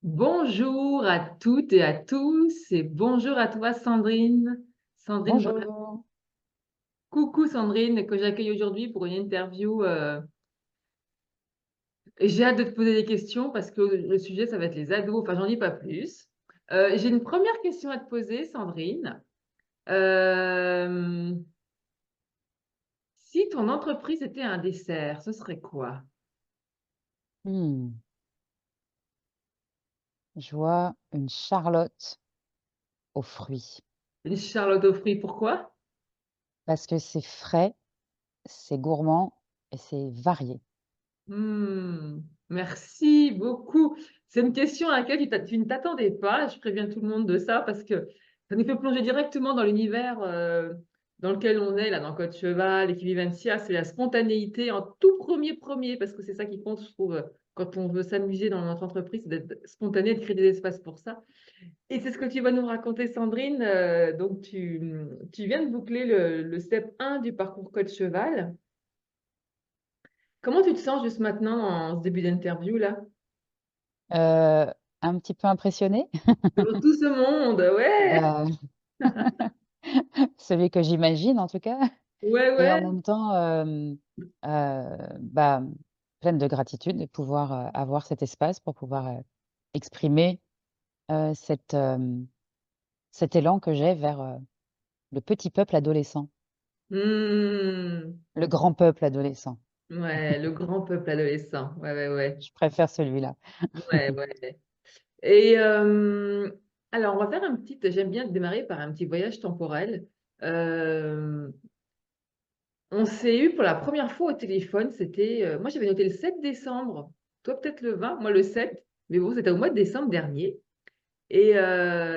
Bonjour à toutes et à tous et bonjour à toi Sandrine. Sandrine, Bonjour. coucou Sandrine que j'accueille aujourd'hui pour une interview. J'ai hâte de te poser des questions parce que le sujet ça va être les ados, enfin j'en dis pas plus. J'ai une première question à te poser Sandrine. Euh, Si ton entreprise était un dessert, ce serait quoi? Hmm, je vois une charlotte aux fruits Une Charlotte aux fruits, pourquoi? parce que c'est frais, c'est gourmand et c'est varié. Hmm, merci beaucoup. C'est une question à laquelle tu ne t'attendais pas. Je préviens tout le monde de ça parce que ça nous fait plonger directement dans l'univers dans lequel on est, là, dans Code Cheval, Equivivencia. C'est la spontanéité en tout premier, parce que c'est ça qui compte, je trouve, quand on veut s'amuser dans notre entreprise, c'est d'être spontané, de créer des espaces pour ça. Et c'est ce que tu vas nous raconter, Sandrine. Donc, tu viens de boucler le step 1 du parcours Code Cheval. Comment tu te sens juste maintenant en ce début d'interview là? Euh, un petit peu impressionné, Devant tout ce monde, ouais, euh, celui que j'imagine en tout cas, ouais, et en ouais. même temps bah, pleine de gratitude de pouvoir avoir cet espace pour pouvoir exprimer euh, cette, euh, cet élan que j'ai vers le petit peuple adolescent, Hmm, le grand peuple adolescent. ouais, le grand peuple adolescent. Ouais, ouais, ouais. Je préfère celui-là. Ouais, ouais. Et alors, on va faire un petit. J'aime bien démarrer par un petit voyage temporel. Euh, on s'est eu pour la première fois au téléphone. C'était. Moi, j'avais noté le 7 décembre. Toi, peut-être le 20. Moi, le 7. Mais bon, c'était au mois de décembre dernier. Et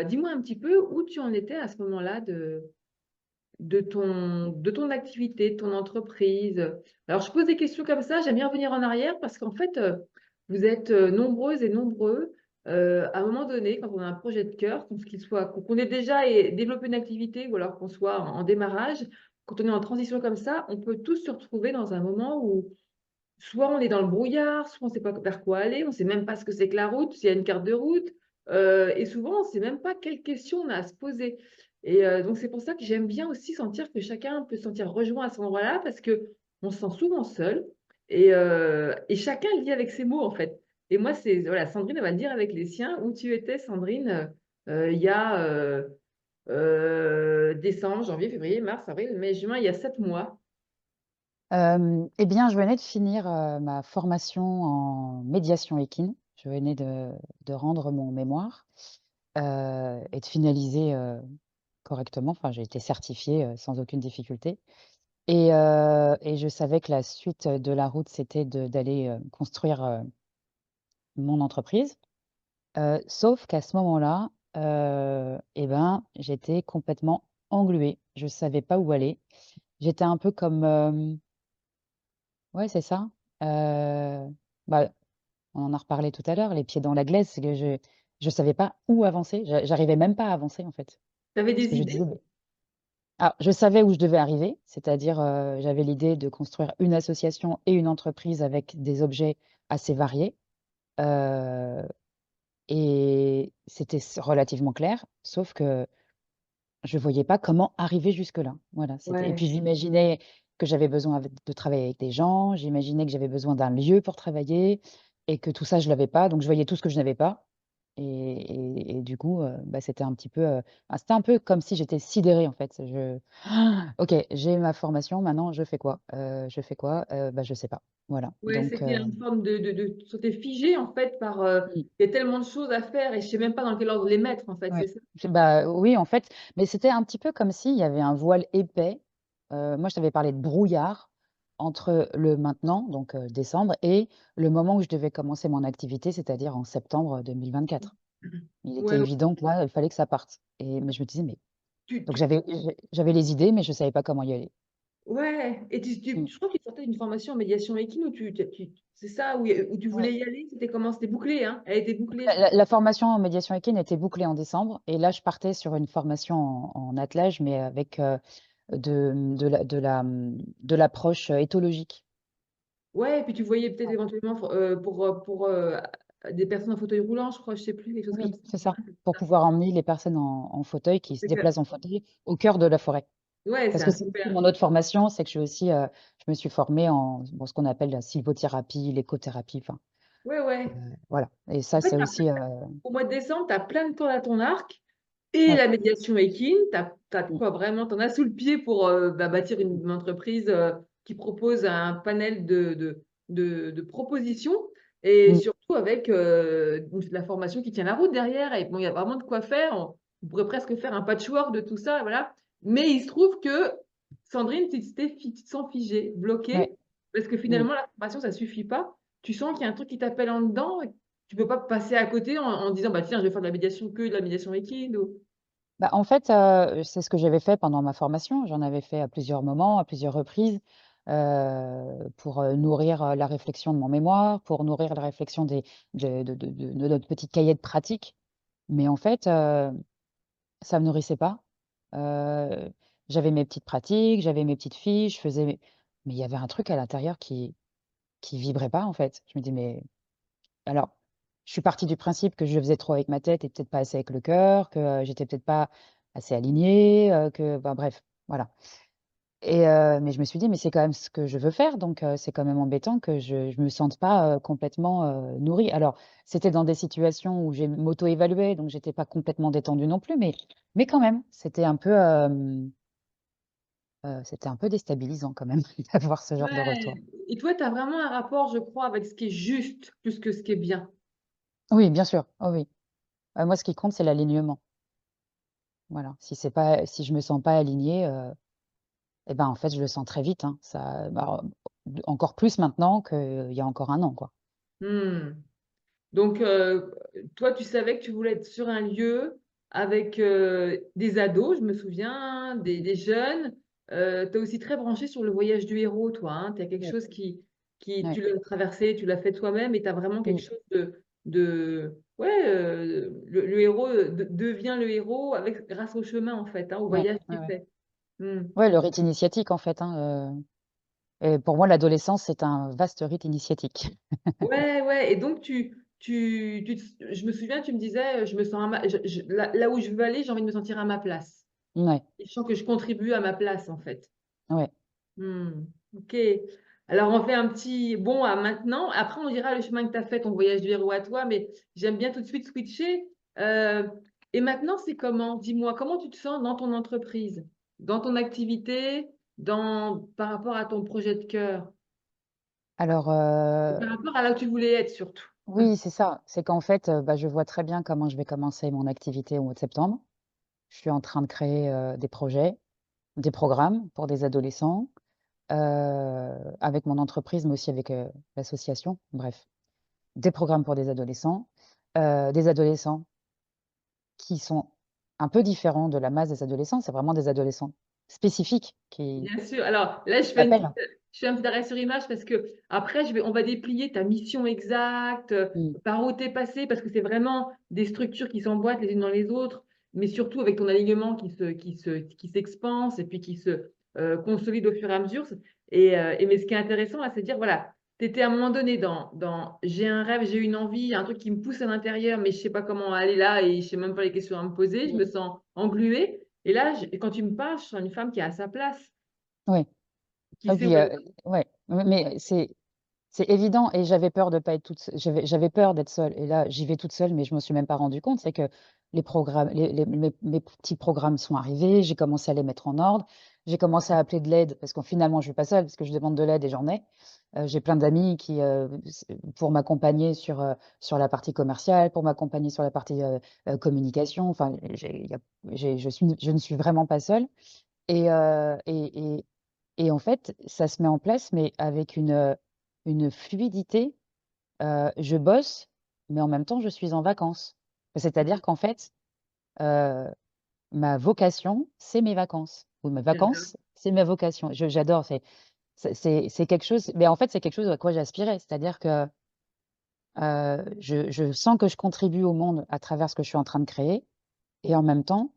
dis-moi un petit peu où tu en étais à ce moment-là de ton activité, de ton entreprise. Alors, je pose des questions comme ça, j'aime bien revenir en arrière parce qu'en fait, vous êtes nombreuses et nombreux à un moment donné, quand on a un projet de cœur, qu'on ait déjà développé une activité ou alors qu'on soit en démarrage, quand on est en transition comme ça, on peut tous se retrouver dans un moment où soit on est dans le brouillard, soit on ne sait pas vers quoi aller, on ne sait même pas ce que c'est que la route, s'il y a une carte de route, et souvent on ne sait même pas quelles questions on a à se poser. Et donc c'est pour ça que j'aime bien aussi sentir que chacun peut se sentir rejoint à cet endroit-là, parce que on se sent souvent seul, et chacun le dit avec ses mots en fait. Et moi, c'est voilà, Sandrine elle va le dire avec les siens, où tu étais, Sandrine, il y a décembre, janvier, février, mars, avril, mai, juin, il y a 7 mois. Eh bien, je venais de finir ma formation en médiation équine. Je venais de rendre mon mémoire et de finaliser correctement. Enfin, j'ai été certifiée sans aucune difficulté. Et je savais que la suite de la route, c'était d'aller construire mon entreprise. Sauf qu'à ce moment-là, eh ben, j'étais complètement engluée. Je ne savais pas où aller. J'étais un peu comme... ouais, c'est ça. Bah, on en a reparlé tout à l'heure, les pieds dans la glaise, c'est que je savais pas où avancer. J'arrivais même pas à avancer, en fait. Tu avais Parce des que je disais, idées? mais je savais où je devais arriver, c'est-à-dire, j'avais l'idée de construire une association et une entreprise avec des objets assez variés, heu et c'était relativement clair, sauf que je voyais pas comment arriver jusque-là. Voilà, c'était et Ouais. puis j'imaginais que j'avais besoin de travailler avec des gens, j'imaginais que j'avais besoin d'un lieu pour travailler et que tout ça, je l'avais pas. Donc je voyais tout ce que je n'avais pas et du coup, bah, c'était un peu comme si j'étais sidérée, en fait. «OK, j'ai ma formation, maintenant je fais quoi? Je fais quoi? Bah, je sais pas». Voilà, Ouais, donc c'était une forme de figé en fait par mmh, il y a tellement de choses à faire et je sais même pas dans quel ordre les mettre en fait, c'est ouais. ça? Bah, oui, en fait, mais c'était un petit peu comme s'il y avait un voile épais. Moi, je t'avais parlé de brouillard entre le maintenant, donc décembre, et le moment où je devais commencer mon activité, c'est-à-dire en septembre 2024. Il était Ouais, évident que là, il fallait que ça parte mais je me disais: «Mais» tu, donc tu, j'avais les idées, mais je savais pas comment y aller. ouais, et Mmh. je crois que tu sortais d'une formation en médiation équine où c'est ça, où tu Ouais. voulais y aller, c'était comment? C'était bouclé, hein? Elle était bouclée, je La crois. la formation en médiation équine était bouclée en décembre et là, je partais sur une formation en attelage, mais avec, de l'approche éthologique. Ouais, et puis tu voyais peut-être Ouais. éventuellement pour des personnes en fauteuil roulant, je crois, je sais plus, quelque chose comme Oui, ça. c'est ça, pour pouvoir emmener les personnes en fauteuil qui se C'est que déplacent en fauteuil au cœur de la forêt. ouais, c'est Parce que un c'est aussi super mon autre formation, c'est que je suis aussi, je me suis formée en bon, ce qu'on appelle la sylvothérapie, l'écothérapie, enfin, ouais, heu, ouais. voilà et En ça, fait, c'est aussi, au mois de décembre, tu as plein de cordes à ton arc et ouais. la médiation équine, tu as de Mmh, quoi vraiment, tu en as sous le pied pour, bah, bâtir mmh, une entreprise, qui propose un panel de propositions et mmh, surtout avec, la formation qui tient la route derrière et bon, il y a vraiment de quoi faire. On pourrait presque faire un patchwork de tout ça, voilà. Mais il se trouve que Sandrine, tu te sens figée, ouais, bloquée, parce que mmh. finalement la formation ça suffit pas. Tu sens qu'il y a un truc qui t'appelle en dedans. Tu peux pas passer à côté en disant: «Bah, tiens, je vais faire de la médiation que de la médiation équine» ou Bah, en fait, c'est ce que j'avais fait pendant ma formation. J'en avais fait à plusieurs moments, à plusieurs reprises, pour, nourrir, la réflexion de mon mémoire, pour nourrir la réflexion de notre petit cahier de pratique. Mais en fait, ça me nourrissait pas. Heu, j'avais mes petites pratiques, j'avais mes petites fiches, je faisais mais il y avait un truc à l'intérieur qui vibrait pas, en fait. Je me dis: «Mais» alors, je suis partie du principe que je faisais trop avec ma tête et peut-être pas assez avec le cœur, que, j'étais peut-être pas assez alignée, que ben, bref, voilà et mais je me suis dit: «Mais c'est quand même ce que je veux faire, donc c'est quand même embêtant que je me sente pas, complètement, nourrie». Alors, c'était dans des situations où j'ai m'auto-évaluée, donc j'étais pas complètement détendue non plus, mais quand même, c'était un peu déstabilisant quand même d'avoir ce genre de retour. ouais et toi, tu as vraiment un rapport, je crois, avec ce qui est juste plus que ce qui est bien. Oui, bien sûr, oh oui. Moi, ce qui compte, c'est l'alignement. Voilà, si je me sens pas alignée, et ben, en fait, je le sens très vite, hein. Ça bah, encore plus maintenant qu'il y a encore un an, quoi. Mmh. Donc toi, tu savais que tu voulais être sur un lieu avec, des ados, je me souviens, des jeunes. Tu es aussi très branchée sur le voyage du héros, toi, hein. Tu as quelque Ouais, chose qui ouais. tu l'as traversé, tu l'as fait toi-même et tu as vraiment quelque Mmh, chose de ouais, le héros, devient le héros avec grâce au chemin, en fait, hein, au ouais, voyage ouais, qu'il ouais. fait. Mmh. Ouais, le rite initiatique, en fait, hein, et pour moi, l'adolescence, c'est un vaste rite initiatique. Ouais, ouais et donc tu te je me souviens, tu me disais, «Je me sens à ma je là où je veux aller, j'ai envie de me sentir à ma place Ouais, et je sens que je contribue à ma place, en fait». ouais. Mmh, OK. Alors on fait un petit bond à maintenant. Après, on dira le chemin que tu as fait, ton voyage du héros à toi, mais j'aime bien tout de suite switcher. Heu et maintenant, c'est comment? Dis-moi, comment tu te sens dans ton entreprise? Dans ton activité? Par rapport à ton projet de cœur? Alors, Et par rapport à là où tu voulais être surtout? oui, c'est ça. C'est qu'en fait, bah, je vois très bien comment je vais commencer mon activité au mois de septembre. Je suis en train de créer, des projets, des programmes pour des adolescents, avec mon entreprise, mais aussi avec, l'association, bref. Des programmes pour des adolescents qui sont un peu différents de la masse des adolescents. C'est vraiment des adolescents spécifiques qui Bien sûr. Alors là, m'appellent. je fais un petit arrêt sur image parce qu'après on va déplier ta mission exacte, Mmh, par où tu es passé parce que c'est vraiment des structures qui s'emboîtent les unes dans les autres, mais surtout avec ton alignement qui s'expanse et puis qui se, consolide au fur et à mesure. Mais ce qui est intéressant là, c'est de dire voilà, tu étais à un moment donné dans j'ai un rêve, j'ai une envie, il y a un truc qui me pousse à l'intérieur, mais je sais pas comment aller là et je sais même pas les questions à me poser, je mmh, me sens engluée et là, quand tu me parles, je sens une femme qui est à sa place. oui. Qui Et sait où puis, elle ouais, mais c'est évident et j'avais peur de pas être toute seu j'avais peur d'être seule et là, j'y vais toute seule, mais je m'en suis même pas rendu compte. C'est que les programmes les mes petits programmes sont arrivés, j'ai commencé à les mettre en ordre. J'ai commencé à appeler de l'aide parce que finalement, je suis pas seule parce que je demande de l'aide et j'en ai. J'ai plein d'amis qui, pour m'accompagner sur la partie commerciale, pour m'accompagner sur la partie, communication. Enfin, je ne suis vraiment pas seule et en fait, ça se met en place, mais avec une fluidité. Je bosse, mais en même temps, je suis en vacances. C'est-à-dire qu'en fait, heu, ma vocation, c'est mes vacances ou mes j'adore. vacances, c'est ma vocation. J'adore, c'est quelque chose mais en fait, c'est quelque chose à quoi j'aspirais. C'est-à-dire que, je sens que je contribue au monde à travers ce que je suis en train de créer et en même temps,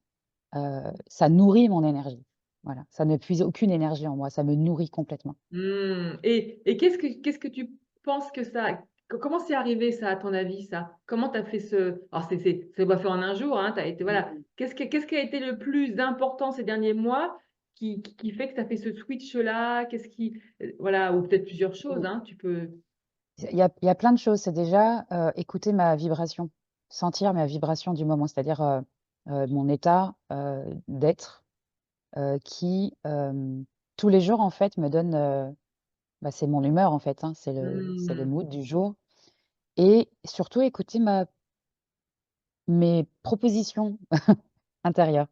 ça nourrit mon énergie. Voilà, ça ne puise aucune énergie en moi, ça me nourrit complètement. Mmh et qu'est-ce que tu penses que ça Comment c'est arrivé ça, à ton avis, ça? Comment tu as fait ce alors c'est pas fait en un jour, hein, tu été Mmh voilà. mh. Qu'est-ce qui a été le plus important ces derniers mois qui fait que tu as fait ce switch-là? Qu'est-ce qui, voilà, ou peut-être plusieurs choses, Mmh. hein, tu peux Il y a plein de choses. C'est déjà, écouter ma vibration, sentir ma vibration du moment, c'est-à-dire, mon état, d'être, qui, tous les jours, en fait, me donne, bah, c'est mon humeur, en fait, hein, c'est le mmh, mood du jour et surtout écouter mes propositions intérieures.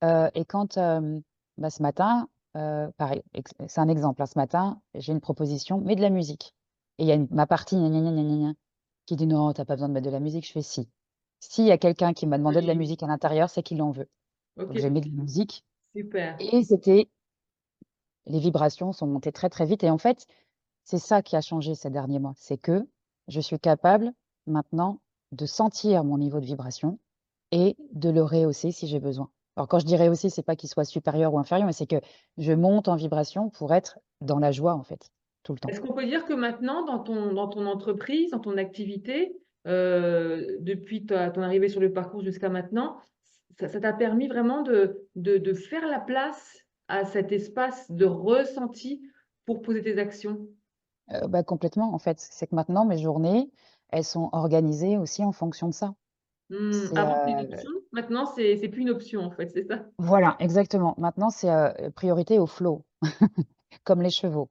Et quand, bah, ce matin, pareil, c'est un exemple, hein, ce matin, j'ai une proposition: «Mets de la musique» et il y a ma partie gna gna gna gna gna gna qui dit: «Non, tu as pas besoin de mettre de la musique». Je fais: «Si. S'il y a quelqu'un qui m'a demandé de la joli. musique à l'intérieur, c'est qu'il en veut». Donc OK, j'ai mis de la musique super. et les vibrations sont montées très, très vite et en fait, c'est ça qui a changé ces derniers mois. C'est que je suis capable maintenant de sentir mon niveau de vibration et de le rehausser si j'ai besoin. Alors quand je dis rehausser, c'est pas qu'il soit supérieur ou inférieur, mais c'est que je monte en vibration pour être dans la joie, en fait, tout le temps. Est-ce qu'on peut dire que maintenant dans ton entreprise, dans ton activité, depuis ta ton arrivée sur le parcours jusqu'à maintenant, ça t'a permis vraiment de faire la place à cet espace de ressenti pour poser tes actions? Bah, complètement, en fait. C'est que maintenant mes journées, elles sont organisées aussi en fonction de ça. Mmh, C'est, avant c'était une option, maintenant c'est plus une option en fait, c'est ça? voilà, exactement. Maintenant c'est, priorité au flow, comme les chevaux.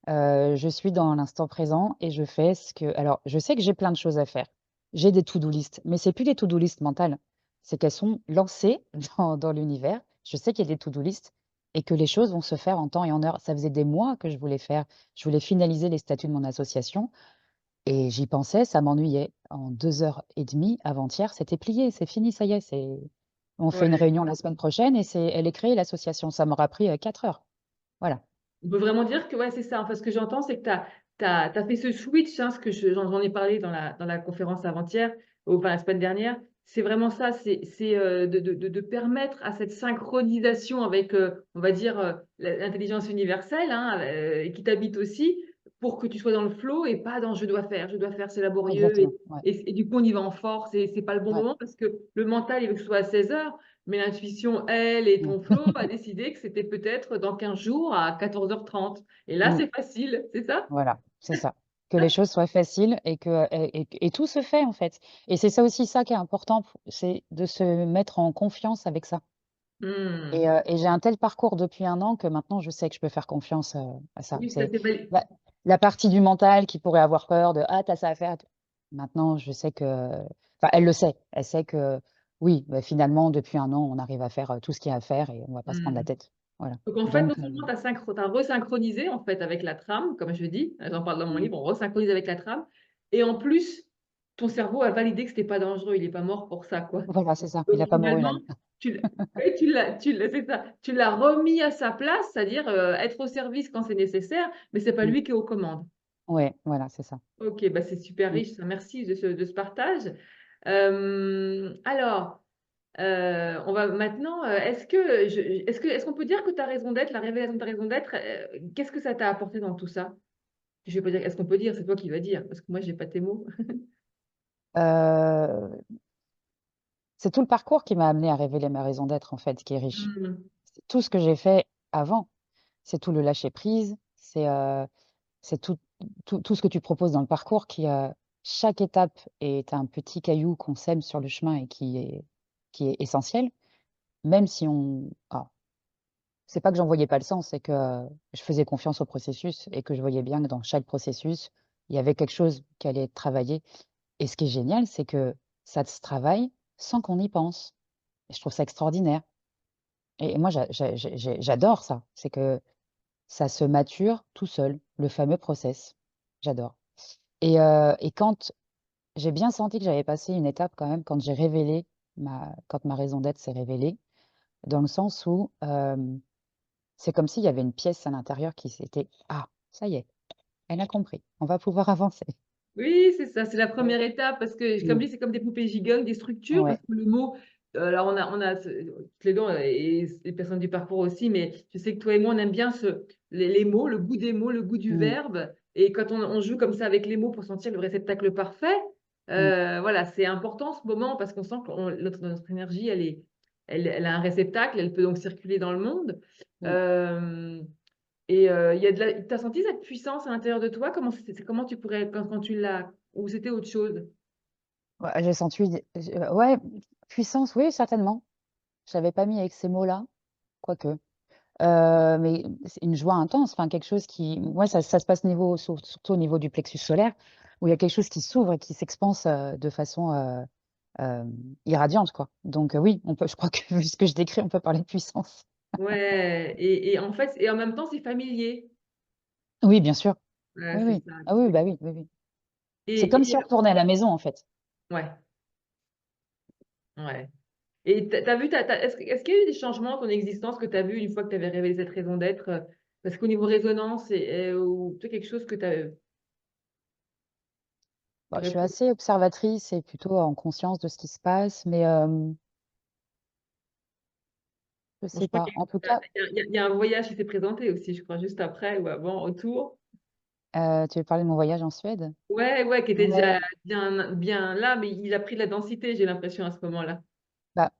Je suis dans l'instant présent et je fais ce que alors je sais que j'ai plein de choses à faire. J'ai des to-do list, mais c'est plus des to-do list mentales. C'est qu'elles sont lancées dans l'univers. Je sais qu'il y a des to-do list et que les choses vont se faire en temps et en heure. Ça faisait des mois que je voulais faire. Je voulais finaliser les statuts de mon association et j'y pensais, ça m'ennuyait. En 2 heures et demie, avant-hier, c'était plié, c'est fini, ça y est, on fait une Ouais. réunion la semaine prochaine et elle est créée l'association. Ça m'aura pris, 4 heures. Voilà. On peut vraiment dire que ouais, c'est ça. Enfin, ce que j'entends, c'est que tu as fait ce switch, hein, ce que j'en ai parlé dans la conférence avant-hier, ou enfin la semaine dernière. C'est vraiment ça, de permettre à cette synchronisation avec, on va dire, l'intelligence universelle, hein, et qui t'habite aussi, pour que tu sois dans le flow et pas dans: je dois faire, c'est laborieux» Exactement, ouais, et du coup, on y va en force et c'est pas le bon ouais. moment parce que le mental, il veut que ce soit à 16 heures. Mais l'intuition, elle et Mmh. ton flow a décidé que c'était peut-être dans 15 jours à 14h30 et là, Mmh. c'est facile, c'est ça? Voilà, c'est ça. Que les choses soient faciles et tout se fait, en fait. Et c'est ça aussi, ça qui est important, c'est de se mettre en confiance avec ça. Mmh. Et j'ai un tel parcours depuis 1 an que maintenant je sais que je peux faire confiance, à ça. Oui, ça C'est c'est vali la partie du mental qui pourrait avoir peur de: «Ah, tu as ça à faire». Maintenant je sais que enfin elle le sait. Elle sait que oui, bah, finalement depuis 1 an, on arrive à faire, tout ce qu'il y a à faire et on va pas se prendre la mmh. tête. Voilà. Donc en fait, non Donc seulement tu as resynchronisé en fait avec la trame, comme je dis, j'en parle dans mon mmh, livre, on resynchronise avec la trame et en plus, ton cerveau a validé que c'était pas dangereux, il est pas mort pour ça, quoi. voilà, c'est ça. Il Donc a pas mouru finalement, l'âne. tu l oui, c'est ça, tu l'as remis à sa place, c'est-à-dire, être au service quand c'est nécessaire, mais c'est pas Mmh. lui qui est aux commandes. Ouais, voilà, c'est ça. OK, bah, c'est super Mmh. riche ça, merci de ce partage. Alors, on va maintenant, est-ce qu'on peut dire que ta raison d'être, la révélation de ta raison d'être, qu'est-ce que ça t'a apporté dans tout ça? Je vais pas dire est-ce qu'on peut dire, c'est toi qui vas dire, parce que moi j'ai pas tes mots. Heu, c'est tout le parcours qui m'a amené à révéler ma raison d'être, en fait, qui est riche. Mmh. C'est tout ce que j'ai fait avant. C'est tout le lâcher prise, c'est tout ce que tu proposes dans le parcours chaque étape est un petit caillou qu'on sème sur le chemin et qui est essentiel, même si c'est pas que j'en voyais pas le sens, c'est que je faisais confiance au processus et que je voyais bien que dans chaque processus, il y avait quelque chose qui allait être travaillé et ce qui est génial, c'est que ça se travaille sans qu'on y pense et je trouve ça extraordinaire et moi j'adore ça. C'est que ça se mature tout seul, le fameux process. J'adore et quand j'ai bien senti que j'avais passé une étape quand même quand j'ai révélé quand ma raison d'être s'est révélée, dans le sens où, c'est comme s'il y avait une pièce à l'intérieur qui s'était: «Ah, ça y est, elle a compris, on va pouvoir avancer». Oui, c'est ça, c'est la Ouais. première étape parce que comme Mmh. dit, c'est comme des poupées gigognes, des structures parce Ouais. que le mot, alors on a ce toutes les 2 et les personnes du parcours aussi, mais je sais que toi et moi, on aime bien les mots, le goût des mots, le goût du Mmh. verbe Et quand on joue comme ça avec les mots pour sentir le réceptacle parfait, Mmh, voilà, c'est important ce moment parce qu'on sent que notre énergie, elle a un réceptacle, elle peut donc circuler dans le monde. mmh. Hem il y a tu as senti cette puissance à l'intérieur de toi? Comment tu pourrais quand tu l'as ou c'était autre chose? Ouais, j'ai senti d ouais, puissance, oui, certainement. Je l'avais pas mis avec ces mots-là, quoique. Mais c'est une joie intense, enfin quelque chose qui ouais, ça se passe surtout au niveau du plexus solaire, où il y a quelque chose qui s'ouvre et qui s'expanse, de façon, irradiante, quoi. Donc oui, on peut je crois que vu ce que je décris, on peut parler de puissance. Ouais et en fait et en même temps, c'est familier. Oui, bien sûr. Ouais, Oui, c'est oui. ça Ah oui, bah oui, oui, oui. C'est et comme et si on retournait à la maison, en fait. ouais, ouais et tu as vu tu as est-ce qu'il y a eu des changements dans ton existence que tu as vu une fois que tu avais révélé cette raison d'être, Parce qu'au niveau résonance ou tu sais quelque chose que tu Bah, je aurais suis pu assez observatrice et plutôt en conscience de ce qui se passe, mais je bon, je sais crois pas. qu'il En tout y a cas, il y a un voyage qui s'est présenté aussi, je crois, juste après ou avant, autour. tu veux parler de mon voyage en Suède? Ouais, ouais, qui était Ouais. déjà bien là, mais il a pris de la densité, j'ai l'impression à ce moment-là. Bah,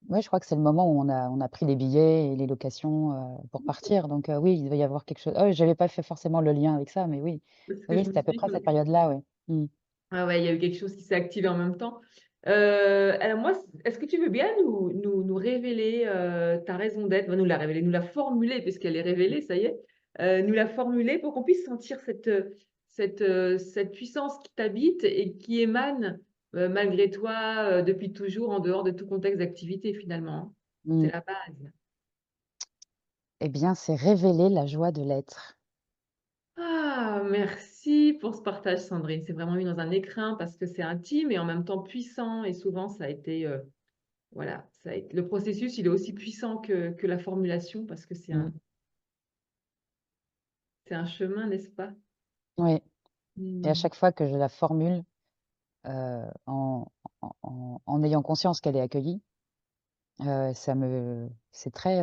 ouais, je crois que c'est le moment où on a pris les billets et les locations, pour partir, donc oui, il devait y avoir quelque chose. Oh, j'avais pas fait forcément le lien avec ça, mais oui. C'est ce Oui, que oui, je me c'était à peu suis près à cette dit. période-là, ouais. Mmh. Ah ouais, il y a eu quelque chose qui s'est activé en même temps. Alors moi, est-ce que tu veux bien nous révéler, ta raison d'être? Enfin, nous la révéler, nous la formuler puisqu'elle est révélée, ça y est. Nous la formuler pour qu'on puisse sentir cette puissance qui t'habite et qui émane, malgré toi, depuis toujours, en dehors de tout contexte d'activité finalement, hein. Mmh. C'est la base. Eh bien, c'est révéler la joie de l'être. Ah, merci pour ce partage, Sandrine. C'est vraiment mis dans un écrin parce que c'est intime et en même temps puissant. Et souvent, ça a été, voilà, ça a été, le processus, il est aussi puissant que la formulation parce que Mmh. c'est un chemin, n'est-ce pas? Oui, et à Mmh. chaque fois que je la formule, en en ayant conscience qu'elle est accueillie, c'est très,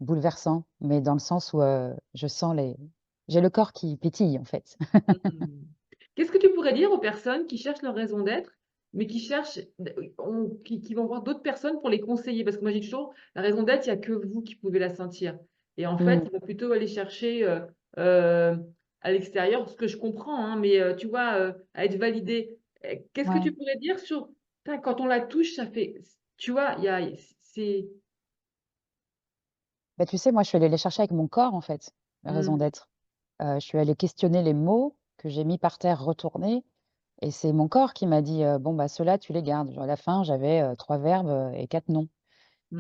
bouleversant, mais dans le sens où, je sens les j'ai le corps qui pétille, en fait. Mmh. Qu'est-ce que tu pourrais dire aux personnes qui cherchent leur raison d'être, mais qui cherchent qui vont voir d'autres personnes pour les conseiller? Parce que moi, je dis toujours: «La raison d'être, il y a que vous qui pouvez la sentir» et en fait, Mmh. il faut plutôt aller chercher, heu, à l'extérieur, ce que je comprends, hein, mais tu vois, à être validé. Qu'est-ce que Ouais. tu pourrais dire sur tain, quand on la touche, ça fait tu vois, il y a c'est Bah, tu sais, moi, je suis allée les chercher avec mon corps, en fait, la raison mmh, d'être. Je suis allée questionner les mots que j'ai mis par terre, retournés, et c'est mon corps qui m'a dit: «Bon, bah, ceux-là, tu les gardes». Genre à la fin, j'avais, 3 verbes, et 4 noms,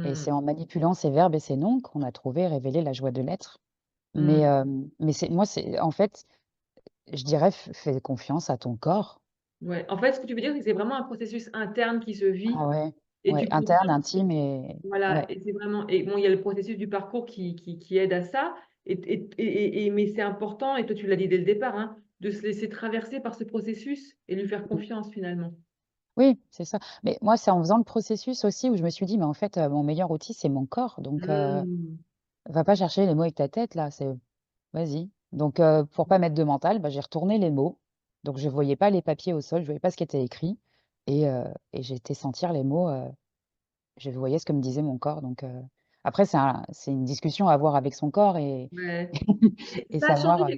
et c'est mmh, en manipulant ces verbes et ces noms qu'on a trouvé, révélé la joie de l'être. Mais, mmh, c'est moi, c'est en fait, je dirais, fais confiance à ton corps. ouais. En fait, ce que tu veux dire, c'est que c'est vraiment un processus interne qui se Ah vit ouais, et ouais, tu pourrais interne, intime et voilà ouais. et c'est vraiment et bon, il y a le processus du parcours qui aide à ça mais c'est important et toi tu l'as dit dès le départ, hein, de se laisser traverser par ce processus et lui faire Mmh. confiance finalement. Oui, c'est ça. Mais moi, c'est en faisant le processus aussi où je me suis dit: «Mais en fait, mon meilleur outil, c'est mon corps, donc Mmh. va pas chercher les mots avec ta tête là, c'est vas-y». Donc pour pas mettre de mental, bah, j'ai retourné les mots. Donc je voyais pas les papiers au sol, je voyais pas ce qui était écrit, et j'ai été sentir les mots, je voyais ce que me disait mon corps, donc après c'est une discussion à avoir avec son corps et Ouais et et savoir,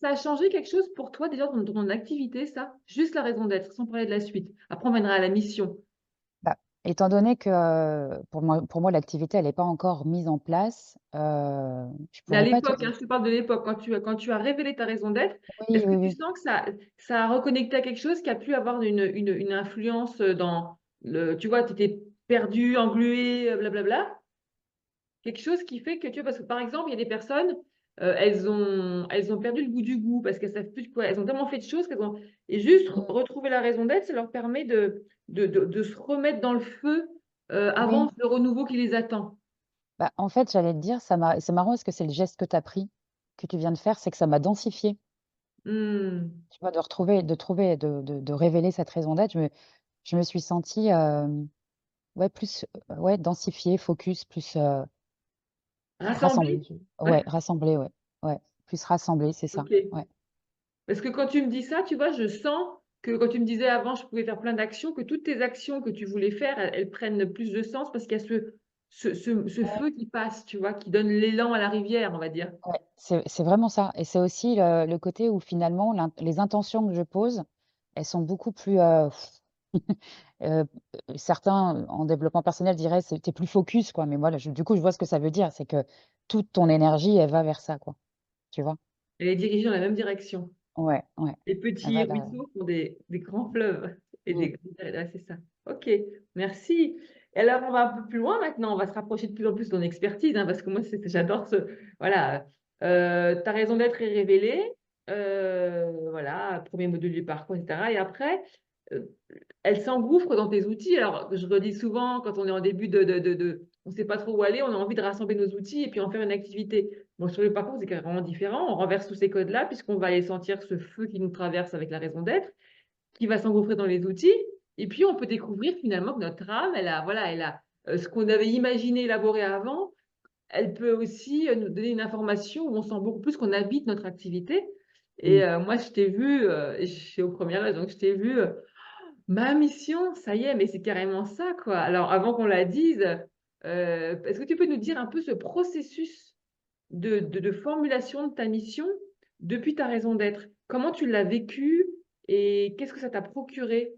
ça a changé quelque chose pour toi déjà dans ton activité ça? Juste la raison d'être, sans parler de la suite. Après on viendra à la mission. bah, étant donné que, pour moi l'activité elle est pas encore mise en place, je Mais à pourrais pas te l'époque, dire. hein, je te parle de l'époque, quand tu as révélé ta raison d'être, Oui, est-ce que oui, tu oui. sens que ça a reconnecté à quelque chose qui a pu avoir une influence, dans le tu vois, tu étais perdu, englué, blablabla? Quelque chose qui fait que tu vois? Parce que par exemple, il y a des personnes, elles ont perdu le goût du goût parce qu'elles savent plus quoi elles ont tellement fait de choses qu'elles ont et juste Mmh. retrouver la raison d'être, ça leur permet de se remettre dans le feu, avant Oui, le renouveau qui les attend. bah, en fait, j'allais te dire, c'est marrant parce que c'est le geste que tu as pris, que tu viens de faire, c'est que ça m'a densifié. Mmh. Tu vois? De révéler cette raison d'être, je me suis sentie, ouais, plus, ouais, densifiée, focus, plus, Rassemblées? rassemblée. Ouais, rassemblée, ouais, ouais. plus rassemblée, c'est ça, OK. ouais. Parce que quand tu me dis ça, tu vois, je sens que quand tu me disais avant, je pouvais faire plein d'actions, que toutes tes actions que tu voulais faire, elles prennent plus de sens parce qu'il y a ce Ouais, feu qui passe, tu vois, qui donne l'élan à la rivière, on va dire. ouais, c'est vraiment ça et c'est aussi le côté où finalement les intentions que je pose, elles sont beaucoup plus, heu, certains en développement personnel diraient: «C'est tu plus focus quoi», mais moi là, du coup, je vois ce que ça veut dire. C'est que toute ton énergie, elle va vers ça quoi, tu vois? Elle est dirigée dans la même direction. Ouais, ouais. Les Elle petits va là ruisseaux font des grands fleuves et mmh. des ouais, c'est ça. OK, merci. Et alors, on va un peu plus loin maintenant, on va se rapprocher de plus en plus de ton expertise, hein, parce que moi, j'adore ce voilà, ta raison d'être est révélée, voilà, 1er module du parcours et cetera et après, heu, elle s'engouffre dans tes outils. Alors, je redis souvent quand on est en début on ne sait pas trop où aller, on a envie de rassembler nos outils et puis en faire une activité. Bon, sur le parcours, c'est carrément différent. On renverse tous ces codes-là puisqu'on va aller sentir ce feu qui nous traverse avec la raison d'être, qui va s'engouffrer dans les outils et puis on peut découvrir finalement que notre âme, elle a, ce qu'on avait imaginé élaborer avant, elle peut aussi, nous donner une information où on sent beaucoup plus qu'on habite notre activité et Mmh. moi je t'ai vu, je suis aux premières loges, donc je t'ai vu, ma mission, ça y est, mais c'est carrément ça, quoi. Alors avant qu'on la dise, est-ce que tu peux nous dire un peu ce processus de formulation de ta mission depuis ta raison d'être? Comment tu l'as vécu et qu'est-ce que ça t'a procuré?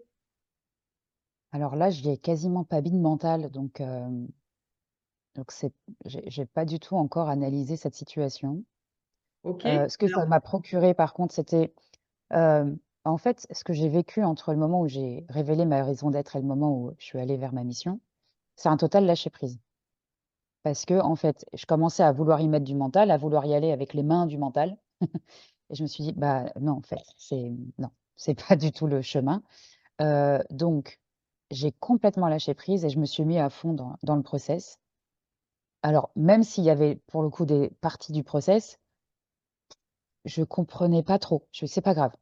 Alors là, j'y ai quasiment pas mis de mental donc c'est j'ai pas du tout encore analysé cette situation. OK. Ce que ça Alors m'a procuré par contre, c'était, en fait, ce que j'ai vécu entre le moment où j'ai révélé ma raison d'être et le moment où je suis allée vers ma mission, c'est un total lâcher prise. Parce que en fait, je commençais à vouloir y mettre du mental, à vouloir y aller avec les mains du mental et je me suis dit: «Bah, non, en fait, non, c'est pas du tout le chemin». Donc j'ai complètement lâché prise et je me suis mis à fond dans le process. Alors même s'il y avait pour le coup des parties du process, je comprenais pas trop. Je «C'est pas grave,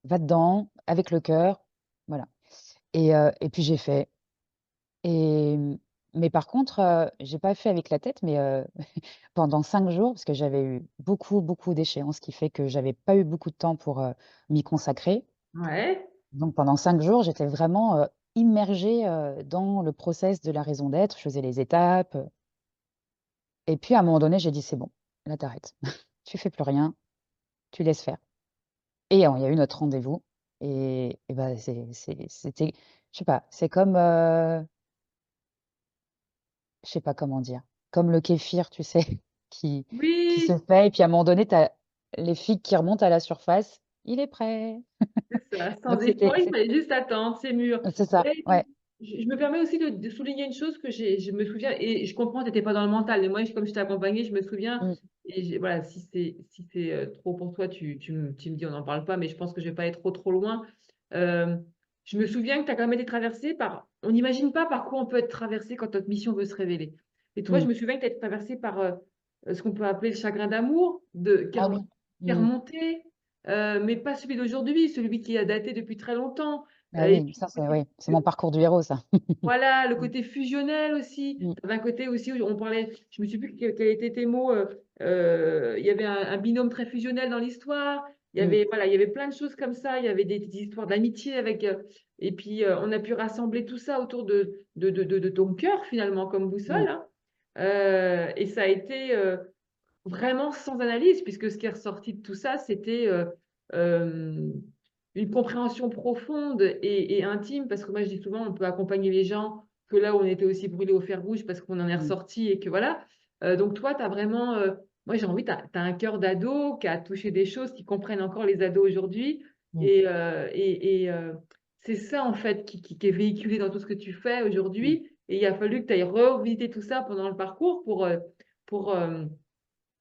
va dedans avec le cœur», voilà et puis j'ai fait et mais par contre, j'ai pas fait avec la tête, mais pendant 5 jours, parce que j'avais eu beaucoup, beaucoup d'échéances, ce qui fait que j'avais pas eu beaucoup de temps pour, m'y consacrer. ouais, Donc pendant 5 jours, j'étais vraiment, immergée, dans le process de la raison d'être. Je faisais les étapes, et puis à un moment donné, j'ai dit: «C'est bon, là tu arrêtes. Tu fais plus rien, tu laisses faire» et il y a eu notre rendez-vous et bah, c'était je sais pas, c'est comme, je sais pas comment dire, comme le kéfir, tu sais, qui qui se oui, fait et puis à un moment donné, tu as les figues qui remontent à la surface. «Il est prêt». c'est ça, sans Donc effort, il fallait juste attendre, c'est mûr. c'est ça, Et ouais. je me permets aussi de souligner une chose que je me souviens et je comprends, tu étais pas dans le mental, mais moi, comme je t'ai accompagnée, je me souviens Mmh, et voilà, si c'est, trop pour toi, tu me dis: «On n'en parle pas», mais je pense que je vais pas aller trop loin. Hem, je me souviens que tu as quand même été traversée par on n'imagine pas par quoi on peut être traversé quand notre mission veut se révéler. Et toi, je mmh. me souviens que tu as été traversée par, ce qu'on peut appeler le chagrin d'amour, de Ah oui. qui est Mmh. remonté, mais pas celui d'aujourd'hui, celui qui a daté depuis très longtemps, Ah et oui, puis ça c'est oui, c'est mon parcours du héros ça. voilà, le Mmh, côté fusionnel aussi. mmh, Tu avais un côté aussi où on parlait je me sais plus quels étaient tes mots, il y avait un binôme très fusionnel dans l'histoire. Il y mmh, avait voilà, il y avait plein de choses comme ça. Il y avait des histoires d'amitié avec, et puis, on a pu rassembler tout ça autour de ton cœur finalement comme mmh, boussole, hein. Et ça a été, vraiment sans analyse puisque ce qui est ressorti de tout ça, c'était, hem, une compréhension profonde et intime parce que moi je dis souvent: «On peut accompagner les gens que là où on était aussi brûlés au fer rouge parce qu'on en est mmh, ressortis et que voilà». Donc toi, tu as vraiment, moi j'ai envie tu as un cœur d'ado qui a touché des choses qui comprennent encore les ados aujourd'hui mmh, et c'est ça en fait qui est véhiculé dans tout ce que tu fais mmh, aujourd'hui et il a fallu que tu ailles revisiter tout ça pendant le parcours pour,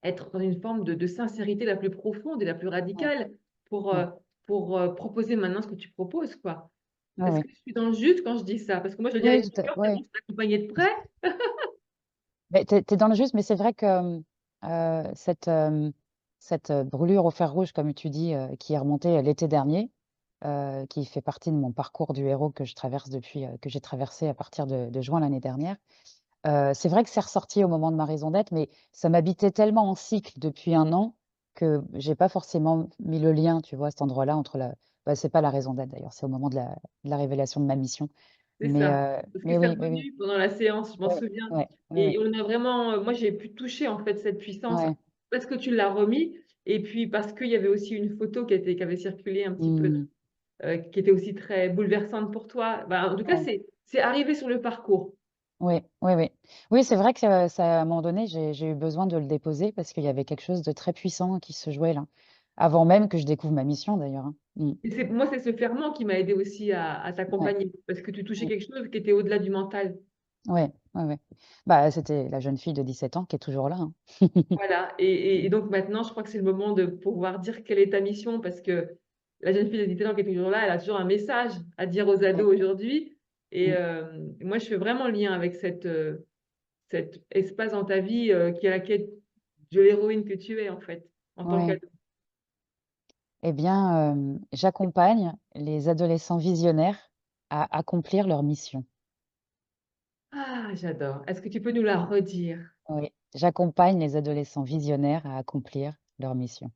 être dans une forme de sincérité la plus profonde et la plus ouais, radicale pour, ouais. heu proposer maintenant ce que tu proposes, quoi. Ouais, Est-ce ouais. que je suis dans le juste quand je dis ça? Parce que moi, je le dis Oui, avec tout mon à cœur, ouais. tellement je t'ai accompagnée de près. Mais tu es dans le juste, mais c'est vrai que, cette, brûlure au fer rouge comme tu dis, qui est remontée, l'été dernier, qui fait partie de mon parcours du héros que je traverse depuis, que j'ai traversé à partir de juin l'année dernière. C'est vrai que c'est ressorti au moment de ma raison d'être, mais ça m'habitait tellement en cycle depuis 1 an que j'ai pas forcément mis le lien, tu vois, à cet endroit-là entre la bah, c'est pas la raison d'être d'ailleurs, c'est au moment de la révélation de ma mission. C'est ça. Parce que Mais c'est oui, oui, oui. revenu pendant la séance, je m'en Ouais, souviens. ouais, ouais, Et ouais, on a vraiment, moi j'ai pu toucher en fait cette puissance ouais. parce que tu l'as remis et puis parce qu'il y avait aussi une photo qui avait circulé un petit peu, Mmh. qui était aussi très bouleversante pour toi. Bah, en tout cas, Ouais. c'est arrivé sur le parcours. Oui, oui, oui. Oui, c'est vrai que ça à un moment donné, j'ai eu besoin de le déposer parce qu'il y avait quelque chose de très puissant qui se jouait là. Avant même que je découvre ma mission d'ailleurs, hein. Mmh. Et moi, c'est ce ferment qui m'a aidé aussi à Ouais. t'accompagner parce que tu touchais Mmh. quelque chose qui était au-delà du mental. Ouais, ouais, ouais. Bah, c'était la jeune fille de 17 ans qui est toujours là, hein. Voilà. Et donc maintenant, je crois que c'est le moment de pouvoir dire quelle est ta mission parce que la jeune fille de 17 ans qui est toujours là, elle a toujours un message à dire aux Ouais. ados aujourd'hui. Et Mmh. moi, je fais vraiment le lien avec cet espace dans ta vie qui est la quête de l'héroïne que tu es en fait, en tant Ouais. qu'ado. Eh bien, j'accompagne les adolescents visionnaires à accomplir leur mission. Ah, j'adore. Est-ce que tu peux nous la redire? Oui, j'accompagne les adolescents visionnaires à accomplir leur mission.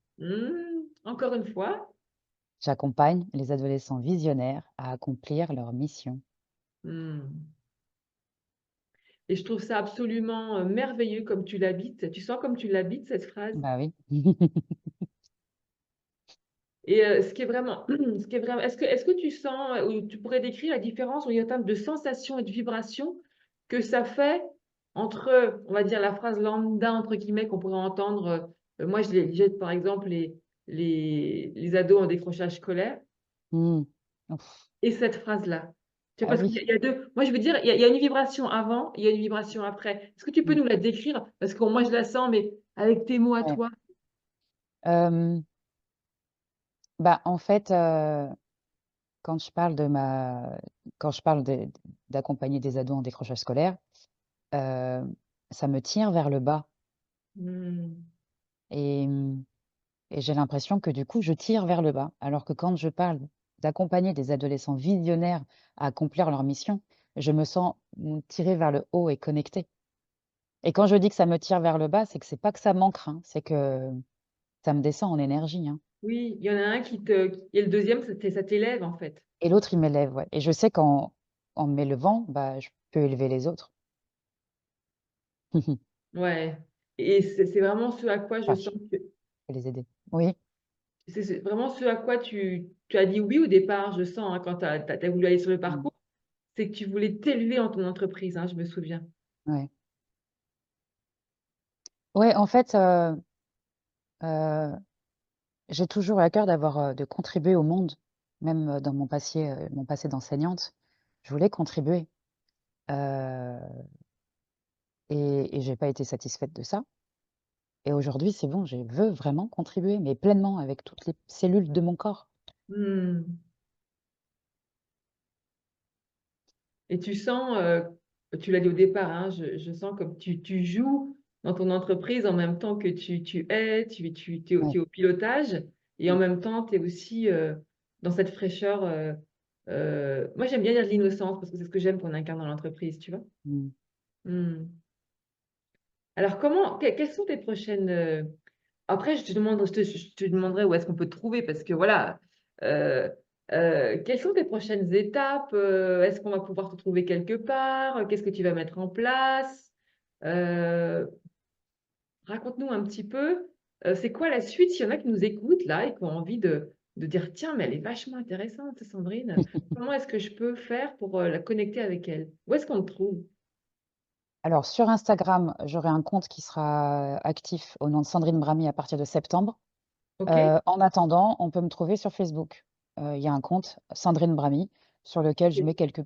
Encore une fois. J'accompagne les adolescents visionnaires à accomplir leur mission. Mmh. Et je trouve ça absolument merveilleux comme tu l'habites. Tu sens comme tu l'habites, cette phrase? Bah oui. Et ce qui est vraiment, ce qui est vraiment, est-ce que tu sens, ou tu pourrais décrire la différence en termes de sensations et de vibrations que ça fait entre, on va dire, la phrase lambda, entre guillemets, qu'on pourrait entendre, moi, j'ai, par exemple, les ados en décrochage scolaire Mmh. Ouf. et cette phrase-là. Tu vois, Ah parce qu'il oui. y a deux, moi, je veux dire, il y a une vibration avant, il y a une vibration après. Est-ce que tu peux Mmh. nous la décrire? Parce que moi, je la sens, mais avec tes mots à Ouais. toi. Hem, Bah, en fait, quand je parle de ma quand je parle d'accompagner des ados en décrochage scolaire, heu, ça me tire vers le bas Mmh. et et j'ai l'impression que du coup, je tire vers le bas. Alors que quand je parle d'accompagner des adolescents visionnaires à accomplir leur mission, je me sens, tirée vers le haut et connectée. Et quand je dis que ça me tire vers le bas, c'est que c'est pas que ça m'ancre, hein, c'est que ça me descend en énergie, hein. Oui, il y en a un et le deuxième, ça t'élève, en fait. Et l'autre, il m'élève, ouais. Et je sais qu'en m'élevant, bah, je peux élever les autres. Ouais, et c'est vraiment ce à quoi je Enfin, sens je que peux les aider. Oui. c'est vraiment ce à quoi tu as dit oui au départ, je sens, hein, quand tu as voulu aller sur le Mmh. parcours, c'est que tu voulais t'élever en ton entreprise, hein, je me souviens. Ouais. Ouais, en fait, heu, j'ai toujours eu à cœur d'avoir, de contribuer au monde, même, dans mon passé d'enseignante. Je voulais contribuer, heu et j'ai pas été satisfaite de ça et aujourd'hui, c'est bon, je veux vraiment contribuer, mais pleinement avec toutes les cellules de mon corps. Mmh. Et tu sens, tu l'as dit au départ, hein, je sens comme tu joues dans ton entreprise en même temps que tu aides, tu es Ouais. au pilotage et en Mmh. même temps, tu es aussi, dans cette fraîcheur, moi j'aime bien dire de l'innocence parce que c'est ce que j'aime qu'on incarne dans l'entreprise, tu vois? Mmh. Mmh. Alors quelles sont tes prochaines, après je te demanderai où est-ce qu'on peut te trouver parce que voilà, heu quelles sont tes prochaines étapes? Est-ce qu'on va pouvoir te trouver quelque part? Qu'est-ce que tu vas mettre en place? Heu, Raconte-nous un petit peu, c'est quoi la suite? S'il y en a qui nous écoutent là et qui ont envie de dire: «Tiens, mais elle est vachement intéressante Sandrine. Comment est-ce que je peux faire pour, la connecter avec elle?» Où est-ce qu'on te trouve? Alors sur Instagram, j'aurai un compte qui sera actif au nom de Sandrine Bramy à partir de septembre. OK? En attendant, on peut me trouver sur Facebook. Il y a un compte Sandrine Bramy sur lequel je mets quelques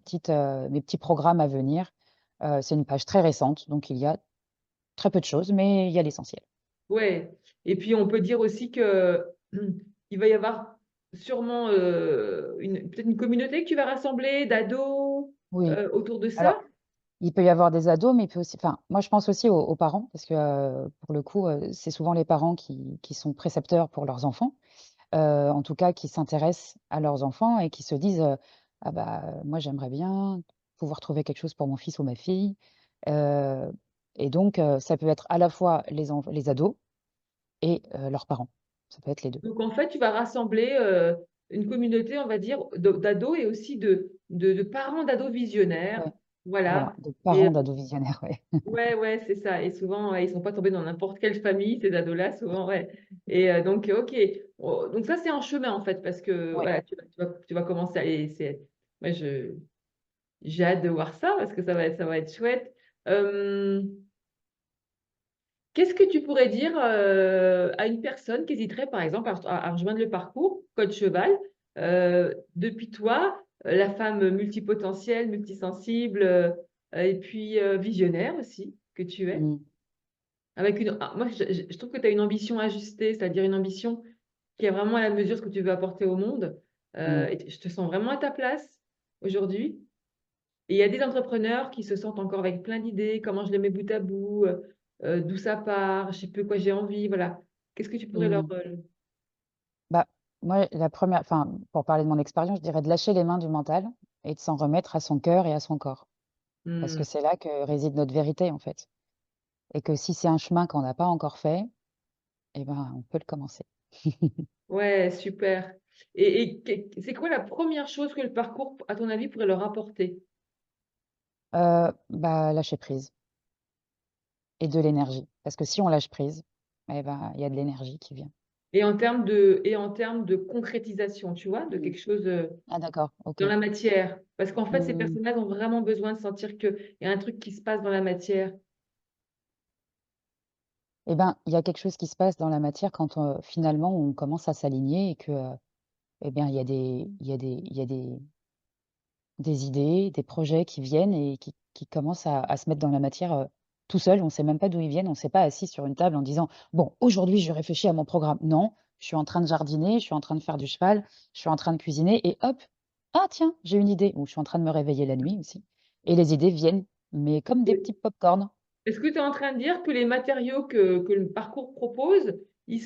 mes petits programmes à venir. C'est une page très récente, donc il y a très peu de choses, mais il y a l'essentiel. Ouais, et puis on peut dire aussi que il va y avoir sûrement, peut-être une communauté que tu vas rassembler d'ados, Oui, autour de alors ça? il peut y avoir des ados, mais il peut aussi enfin, moi je pense aussi aux parents parce que, pour le coup, c'est souvent les parents qui sont précepteurs pour leurs enfants. En tout cas qui s'intéressent à leurs enfants et qui se disent, «Ah bah, moi j'aimerais bien pouvoir trouver quelque chose pour mon fils ou ma fille». Heu et donc ça peut être à la fois les ados et leurs parents. Ça peut être les 2. Donc, en fait, tu vas rassembler une communauté, on va dire, d'ados et aussi de parents d'ados visionnaires. Ouais, voilà, Voilà. de Et parents d'ados visionnaires, ouais. ouais, ouais, c'est ça. Et souvent, ouais, ils sont pas tombés dans n'importe quelle famille, ces ados-là, souvent, ouais. Et donc, OK. Oh, donc, ça, c'est un chemin, en fait, parce que Ouais. voilà, tu vas commencer à. Moi, j'ai hâte de voir ça parce que ça va être chouette. Euh, Qu'est-ce que tu pourrais dire à une personne qui hésiterait, par exemple, à rejoindre le parcours Code Cheval, depuis toi, la femme multipotentielle, multisensible, et puis visionnaire aussi, que tu es, Mmh. avec moi, je trouve que tu as une ambition ajustée, c'est-à-dire une ambition qui est vraiment à la mesure de ce que tu veux apporter au monde. Mmh. Et je te sens vraiment à ta place aujourd'hui. Et il y a des entrepreneurs qui se sentent encore avec plein d'idées, comment je les mets bout à bout, d'où ça part, je sais plus quoi j'ai envie, voilà. Qu'est-ce que tu pourrais leur... Mmh. Bah, moi, la première enfin, pour parler de mon expérience, je dirais de lâcher les mains du mental et de s'en remettre à son cœur et à son corps. Parce Hmm. que c'est là que réside notre vérité, en fait. Et que si c'est un chemin qu'on n'a pas encore fait, eh ben, on peut le commencer. Ouais, super. Et c'est quoi la première chose que le parcours, à ton avis, pourrait leur apporter? Bah, lâcher prise et de l'énergie. Parce que si on lâche prise, eh ben, il y a de l'énergie qui vient. Et en termes de concrétisation, tu vois, de Mmh. quelque chose Ah d'accord, OK. dans la matière. Parce qu'en fait, ces Mmh. personnes-là ont vraiment besoin de sentir qu'il y a un truc qui se passe dans la matière. Eh ben, il y a quelque chose qui se passe dans la matière quand, finalement on commence à s'aligner et que, eh bien, il y a des idées, des projets qui viennent et qui commencent à se mettre dans la matière, tout seuls. On ne sait même pas d'où ils viennent. On ne s'est pas assis sur une table en disant: «Bon, aujourd'hui, je réfléchis à mon programme». Non, je suis en train de jardiner, je suis en train de faire du cheval, je suis en train de cuisiner et hop: «Ah tiens, j'ai une idée» ou je suis en train de me réveiller la nuit aussi et les idées viennent, mais comme des petits pop-corn. Est-ce que tu es en train de dire que les matériaux que le parcours propose, ils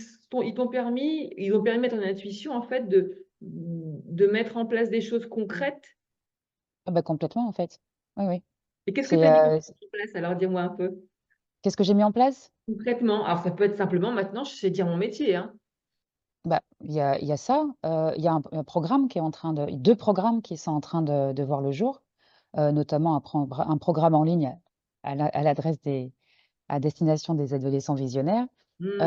ont permis à ton intuition, en fait, de mettre en place des choses concrètes? Ah bah, complètement, en fait. Oui, oui. Et qu'est-ce que tu C'est, as mis en place? Alors, dis-moi un peu. qu'est-ce que j'ai mis en place? Concrètement. Alors, ça peut être simplement, maintenant, je sais dire mon métier, hein. Bah, il y a ça, il y a un programme qui est en train de 2 programmes qui sont en train de voir le jour, notamment un programme en ligne à l'adresse des à destination des adolescents visionnaires, Mmh.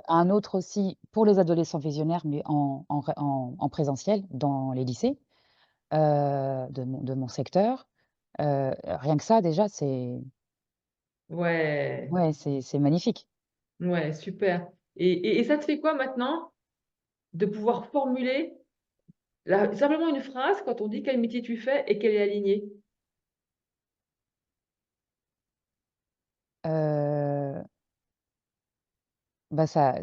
un autre aussi pour les adolescents visionnaires, mais en présentiel dans les lycées, de mon secteur. Rien que ça déjà, Ouais, ouais, c'est magnifique. ouais, super. Et ça te fait quoi maintenant de pouvoir formuler simplement une phrase quand on dit quel métier tu fais et qu'elle est alignée? Heu, bah, j'allais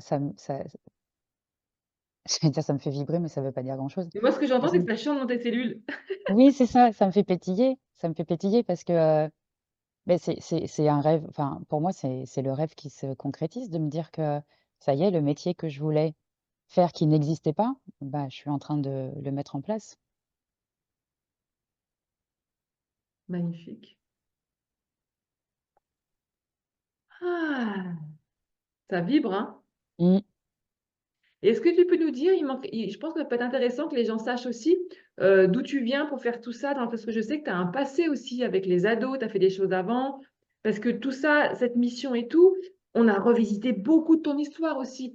dire ça me fait vibrer, mais ça veut pas dire grand-chose. Et moi, ce que Bah, j'entends, ça c'est que me ça chante dans tes cellules. oui, c'est ça, ça me fait pétiller parce que, beh, c'est un rêve, enfin, pour moi, c'est le rêve qui se concrétise de me dire que ça y est, le métier que je voulais faire qui n'existait pas, bah, je suis en train de le mettre en place. Magnifique. Ah! Ça vibre, hein? Mmh. Et est-ce que tu peux nous dire, je pense que ça peut être intéressant que les gens sachent aussi d'où tu viens pour faire tout ça, parce que je sais que tu as un passé aussi avec les ados, tu as fait des choses avant, parce que tout ça, cette mission et tout, on a revisité beaucoup de ton histoire aussi,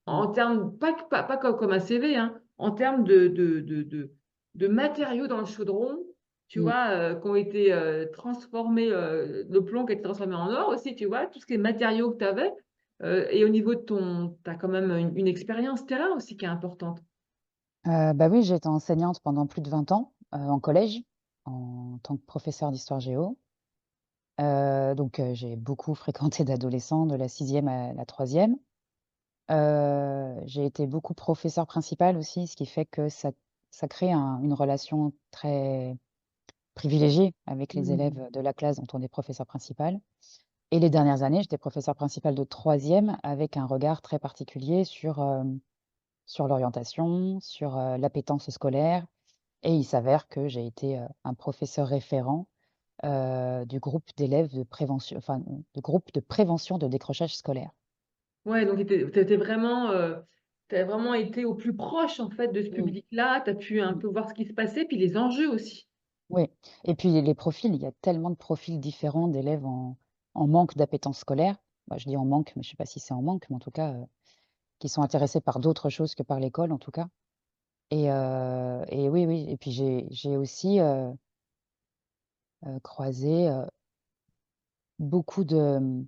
Mmh. en termes, pas comme un CV, hein, en termes de matériaux dans le chaudron, tu Mmh. vois, qui ont été transformés, le plomb qui a été transformé en or aussi, tu vois, tout ce qui est matériaux que tu avais. Et au niveau de tu as quand même une expérience terrain aussi qui est importante. Bah, oui, j'ai été enseignante pendant plus de 20 ans, en collège, en tant que professeure d'histoire géo. Donc j'ai beaucoup fréquenté d'adolescents de la sixième à la troisième. J'ai été beaucoup professeure principale aussi, ce qui fait que ça crée une relation très privilégiée avec les Mmh. élèves de la classe dont on est professeur principal. Et les dernières années, j'étais professeure principale de troisième avec un regard très particulier sur l'orientation, sur, l'appétence scolaire et il s'avère que j'ai été, un professeur référent, du groupe d'élèves de prévention enfin, de groupe de prévention de décrochage scolaire. Ouais, donc tu étais vraiment, as vraiment été au plus proche, en fait, de ce Mmh. public-là. Tu as pu un Mmh. peu voir ce qui se passait, puis les enjeux aussi. Oui, et puis les profils, il y a tellement de profils différents d'élèves en manque d'appétence scolaire. Bah, je dis en manque, mais je sais pas si c'est en manque, mais en tout cas, qui sont intéressés par d'autres choses que par l'école, en tout cas. Et oui, oui, et puis j'ai aussi, croisé, beaucoup de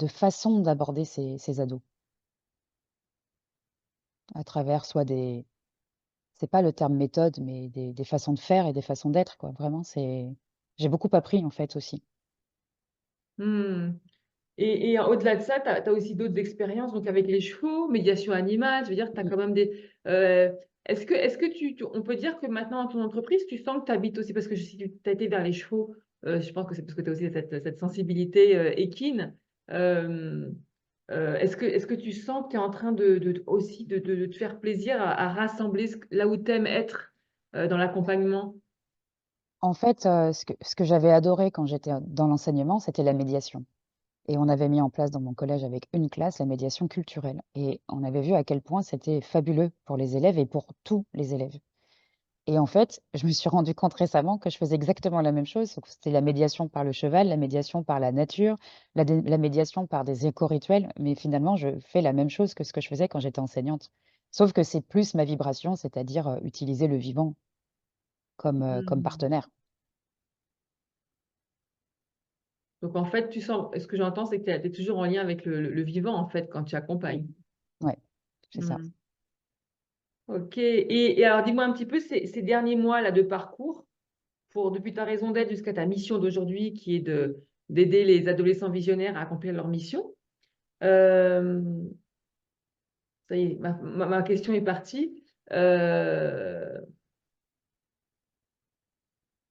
façons d'aborder ces ados, à travers soit des c'est pas le terme méthode, mais des façons de faire et des façons d'être, quoi. Vraiment, j'ai beaucoup appris, en fait, aussi. Mmh. Et au-delà de ça, tu as aussi d'autres expériences, donc avec les chevaux, médiation animale, je veux dire, tu as Mmh. quand même des, est-ce que tu on peut dire que maintenant dans ton entreprise, tu sens que tu habites aussi parce que si tu as été vers les chevaux, je pense que c'est parce que tu as aussi cette sensibilité, équine. Hem, est-ce que tu sens que tu es en train de aussi de te faire plaisir à rassembler là où tu aimes être, dans l'accompagnement? En fait, ce que j'avais adoré quand j'étais, dans l'enseignement, c'était la médiation, et on avait mis en place dans mon collège avec une classe la médiation culturelle, et on avait vu à quel point c'était fabuleux pour les élèves et pour tous les élèves. Et en fait, je me suis rendu compte récemment que je faisais exactement la même chose, sauf que c'était la médiation par le cheval, la médiation par la nature, la médiation par des éco-rituels, mais finalement, je fais la même chose que ce que je faisais quand j'étais enseignante. Sauf que c'est plus ma vibration, c'est-à-dire, utiliser le vivant comme Mmh. partenaire. Donc en fait, tu sens ce que j'entends, c'est que tu es toujours en lien avec le vivant, en fait, quand tu Mmh. accompagnes. Ouais, c'est ça. Mmh. OK, et alors dis-moi un petit peu ces derniers mois-là de parcours, depuis ta raison d'être jusqu'à ta mission d'aujourd'hui qui est d'aider les adolescents visionnaires à accomplir leur mission. Hem, Ça y est, ma question est partie. Heu,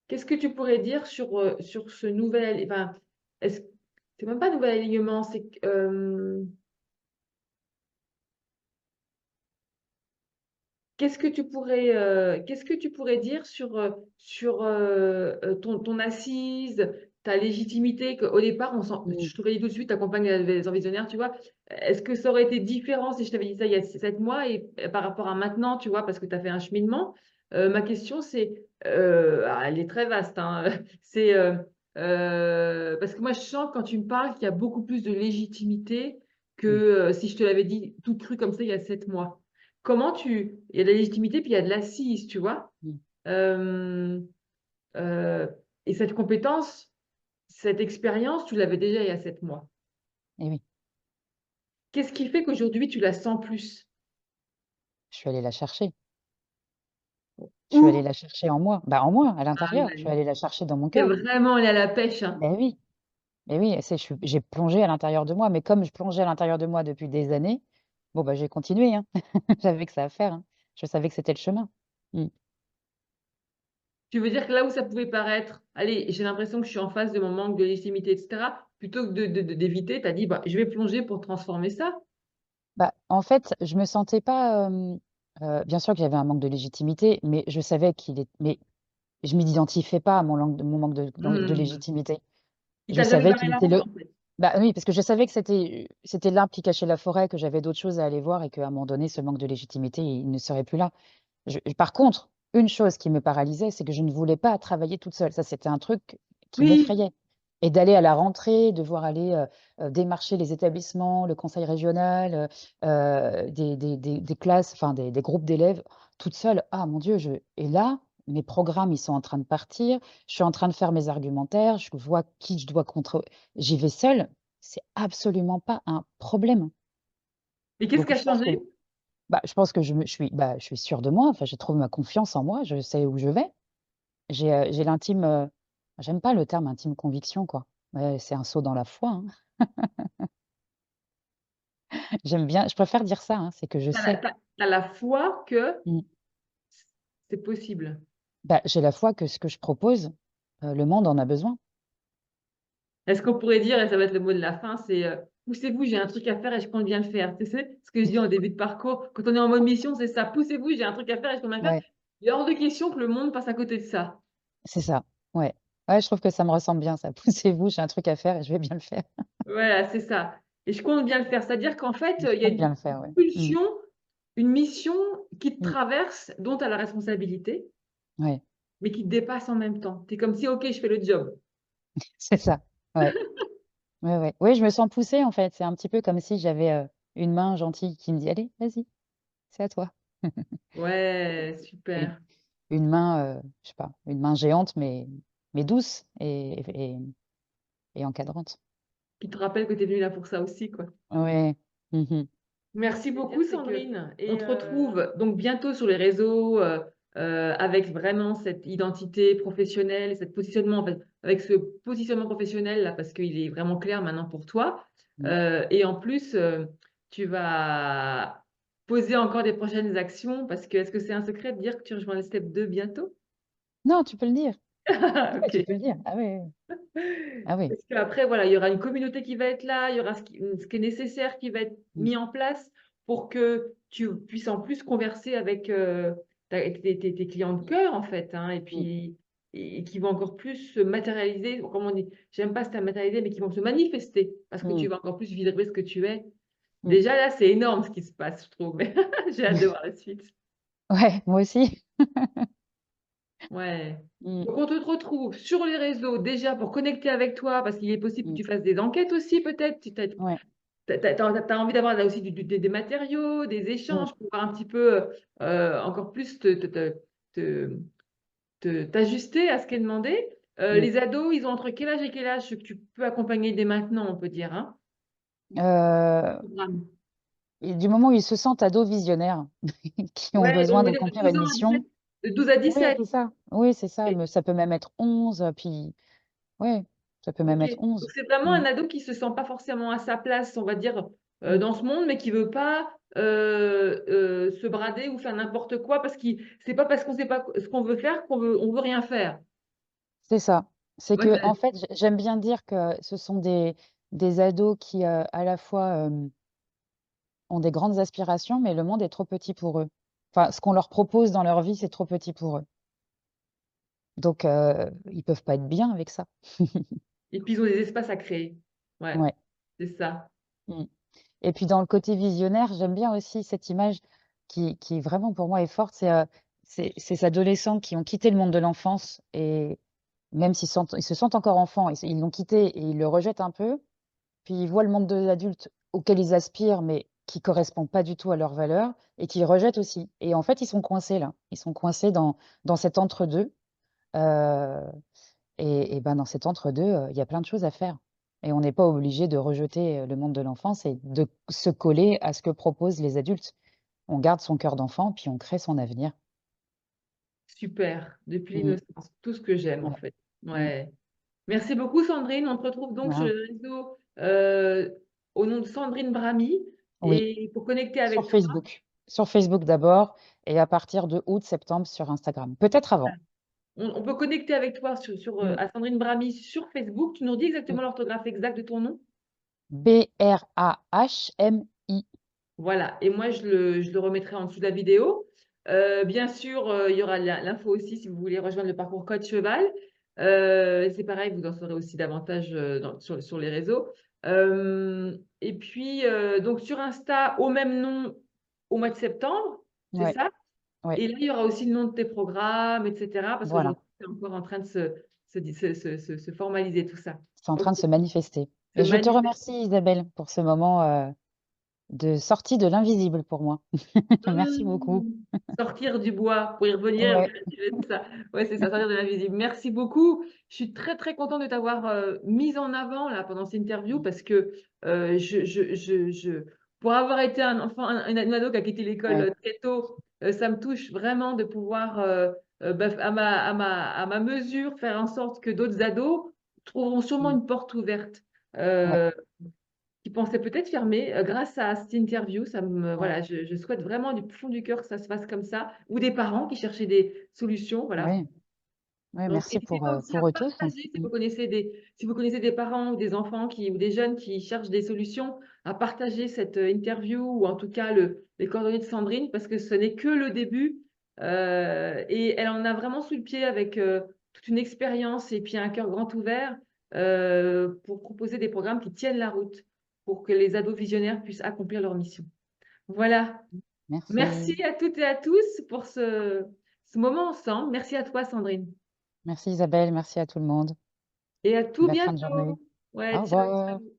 Qu'est-ce que tu pourrais dire sur ce nouvel enfin, est-ce c'est même pas nouvel alignement, c'est que, qu'est-ce que tu pourrais dire sur ton assise, ta légitimité qu'au départ on sent Mmh. je te l'ai dit tout de suite, tu accompagnes les envisionnaires, tu vois? Est-ce que ça aurait été différent si je t'avais dit ça il y a 7 mois et par rapport à maintenant, tu vois? Parce que tu as fait un cheminement. Ma question c'est, elle est très vaste, hein, c'est, parce que moi je sens quand tu me parles qu'il y a beaucoup plus de légitimité Mmh. que, si je te l'avais dit tout cru comme ça il y a 7 mois. Comment tu il y a de la légitimité, puis il y a de l'assise, tu vois? Mmh. Hem, heu et cette compétence, cette expérience, tu l'avais déjà il y a 7 mois. Et oui, Qu'est-ce qui fait qu'aujourd'hui tu la sens plus? je suis allée la chercher. Je suis allée Où? la chercher en moi. Bah, en moi, à Ah l'intérieur. Je suis ouais, allée la chercher dans mon tu es cœur. vraiment allé à la pêche, hein? Beh, oui. Mais oui, j'ai plongé à l'intérieur de moi, mais comme je plongeais à l'intérieur de moi depuis des années, bon, bah, j'ai continué, hein. J'avais que ça à faire, hein. Je savais que c'était le chemin. Mmh. Tu veux dire que là où ça pouvait paraître: «Allez, j'ai l'impression que je suis en face de mon manque de légitimité» et cetera, plutôt que d'éviter, tu as dit: «Bah, je vais plonger pour transformer ça». Bah, en fait, je me sentais pas, bien sûr qu'il y avait un manque de légitimité, mais je savais qu'il est mais je m'identifiais pas à mon manque de Mmh. légitimité. Il Je t'a jamais savais barré qu'il la était route, le en fait. bah, oui, parce que je savais que c'était l'arbre qui cachait la forêt, que j'avais d'autres choses à aller voir et qu'à un moment donné, ce manque de légitimité, il ne serait plus là. Par contre, une chose qui me paralysait, c'est que je ne voulais pas travailler toute seule. Ça, c'était un truc qui Oui, m'effrayait, et d'aller à la rentrée, devoir aller, démarcher les établissements, le conseil régional, des classes, enfin des groupes d'élèves toute seule. Ah mon Dieu, je et là, mes programmes, ils sont en train de partir, je suis en train de faire mes argumentaires, je vois qui je dois contre j'y vais seule, c'est absolument pas un problème. et qu'est-ce qui Donc a je pense que changé? je pense que je suis sûre de moi, enfin, j'ai trouvé ma confiance en moi, je sais où je vais. J'ai l'intime, j'aime pas le terme intime conviction, quoi. Ouais, c'est un saut dans la foi, hein. J'aime bien je préfère dire ça, hein, c'est que je sais. Tu as la foi que Mmh. c'est possible. Bah, j'ai la foi que ce que je propose, le monde en a besoin. Est-ce qu'on pourrait dire, et ça va être le mot de la fin, c'est, «Poussez-vous, j'ai un truc à faire et je compte bien le faire». Tu sais, ce que je dis en début de parcours, quand on est en mode mission, c'est ça: «Poussez-vous, j'ai un truc à faire et je compte bien le faire». Ouais, Il est hors de question que le monde passe à côté de ça. c'est ça, ouais. Ouais, je trouve que ça me ressemble bien ça. Poussez-vous, j'ai un truc à faire et je vais bien le faire. Voilà, c'est ça et je compte bien le faire. C'est-à-dire qu'en fait, Je il y a compte bien une le faire, ouais. Mmh. pulsion une mission qui te Mmh. traverse, dont tu as la responsabilité, Ouais, mais qui te dépasse en même temps. Tu es comme si: «OK, je fais le job». c'est ça. Ouais. Ouais, ouais. Oui, je me sens poussée, en fait. C'est un petit peu comme si j'avais, une main gentille qui me dit: «Allez, vas-y, c'est à toi». Ouais, Une super. une main, je sais pas, une main géante mais douce et encadrante. Qui te rappelle que tu es venue là pour ça aussi, quoi. Ouais. Mmh. Merci beaucoup Sandrine et on te retrouve donc bientôt sur les réseaux, avec vraiment cette identité professionnelle, cette positionnement en fait, avec ce positionnement professionnel là, parce qu'il est vraiment clair maintenant pour toi. Mmh. Et en plus, tu vas poser encore des prochaines actions parce que est-ce que c'est un secret de dire que tu rejoins le step 2 bientôt? Non, tu peux le dire. Ouais, tu OK. peux le dire. Ah oui, oui. Ah oui. Parce qu'après, voilà, il y aura une communauté qui va être là, il y aura ce qui est nécessaire qui va être Mmh. mis en place pour que tu puisses en plus converser avec, tes clients de cœur, en fait, hein, et Mmh. puis et qui vont encore plus se matérialiser, comme on dit, j'aime pas ce terme matérialiser, mais qui vont se manifester parce que Mmh. tu vas encore plus vibrer ce que tu es. Mmh. Déjà là, c'est énorme ce qui se passe, je trouve, mais j'ai hâte de voir la suite. Ouais, moi aussi. Ouais. Mmh. Donc on te retrouve sur les réseaux déjà pour connecter avec toi parce qu'il est possible que Mmh. tu fasses des enquêtes aussi peut-être, si tu as Ouais. envie d'avoir là aussi des matériaux, des Mmh. échanges pour voir un petit peu, encore plus te t'ajuster à ce qui est demandé. Mmh. Les ados, ils ont entre quel âge et quel âge que tu peux accompagner dès maintenant, on peut dire, hein? Programme. Et du moment où ils se sentent ados visionnaires, qui ont Ouais, donc besoin on va dire de d'accomplir 12 une ans à 17, mission. de 12 à Oui, 17. c'est ça. Oui, c'est ça, Et mais ça peut même être 11, puis ouais, ça peut même OK. être Donc 11. c'est vraiment Mmh. un ado qui se sent pas forcément à sa place, on va dire, Mmh. dans ce monde, mais qui veut pas, se brader ou faire n'importe quoi parce qu'il c'est pas parce qu'on sait pas ce qu'on veut faire on veut rien faire. C'est ça. C'est Ouais, que en fait, j'aime bien dire que ce sont des ados qui, à la fois, ont des grandes aspirations, mais le monde est trop petit pour eux. Enfin, ce qu'on leur propose dans leur vie, c'est trop petit pour eux. Donc ils peuvent pas être bien avec ça. et puis ils ont des espaces à créer. Ouais, Ouais. c'est ça. Mmh. Et puis dans le côté visionnaire, j'aime bien aussi cette image qui vraiment pour moi est forte, c'est ces adolescents qui ont quitté le monde de l'enfance et même ils se sentent encore enfants, ils l'ont quitté et ils le rejettent un peu, puis ils voient le monde de l'adulte auquel ils aspirent, mais qui correspond pas du tout à leurs valeurs et qu'ils rejettent aussi. Et en fait, ils sont coincés là. Ils sont coincés dans cet entre-deux, heu et ben, dans cet entre-deux, il y a plein de choses à faire et on n'est pas obligé de rejeter, le monde de l'enfance et de se coller à ce que proposent les adultes. On garde son cœur d'enfant, puis on crée son avenir. Super, depuis Mmh. l'innocence, tout ce que j'aime en Ouais. fait. Mmh. Ouais. Merci beaucoup Sandrine, on te retrouve donc sur Voilà. les réseaux, au nom de Sandrine Bramy Oui, et pour connecter avec sur toi. Facebook. Sur Facebook d'abord et à partir de août-septembre sur Instagram. Peut-être avant. On peut connecter avec toi sur, Mmh. à Sandrine Bramy sur Facebook. Tu nous redis Mmh. exactement l'orthographe exacte de ton nom? Brahmi. Voilà et moi je le remettrai en dessous de la vidéo. Bien sûr, il y aura l'info aussi si vous voulez rejoindre le parcours Code Cheval. C'est pareil, vous en saurez aussi davantage, sur les réseaux. Et puis, donc sur Insta, au même nom, au mois de septembre, c'est Ouais, ça? ouais, Et là, il y aura aussi le nom de tes programmes et cetera parce voilà. qu'aujourd'hui, c'est encore en train de se formaliser tout ça. C'est en OK, train de se manifester se et je te manifester. remercie Isabelle pour ce moment, de sortie de l'invisible pour moi. Merci beaucoup. Mmh. Sortir du bois pour y revenir et Ouais. relativiser tout ça. Ouais, c'est ça, sortir de l'invisible. Merci beaucoup. Je suis très, très contente de t'avoir, mise en avant là pendant cette interview Mmh. parce que, pour avoir été un enfant, une ado qui a quitté l'école, Ouais. très tôt, ça me touche vraiment de pouvoir, bah, à ma mesure, faire en sorte que d'autres ados trouveront sûrement Mmh. une porte ouverte, Ouais, heu qui pensait peut-être fermer, grâce à cette interview. Ça me ouais. voilà, je souhaite vraiment du fond du cœur que ça se fasse comme ça ou des parents qui cherchaient des solutions, voilà. Oui. Ouais, Donc merci n'hésitez pas aussi à pour eux tous. partager Mmh. si vous connaissez des parents ou des enfants qui ou des jeunes qui cherchent des solutions, à partager cette, interview ou en tout cas les coordonnées de Sandrine parce que ce n'est que le début, et elle en a vraiment sous le pied avec, toute une expérience et puis un cœur grand ouvert, pour proposer des programmes qui tiennent la route, pour que les ados visionnaires puissent accomplir leur mission. Voilà. Merci. Merci à toutes et à tous pour ce moment ensemble. Merci à toi, Sandrine. Merci Isabelle, merci à tout le monde. Et à tout Belle fin de journée. bientôt. Ouais, Au ciao, revoir. ciao.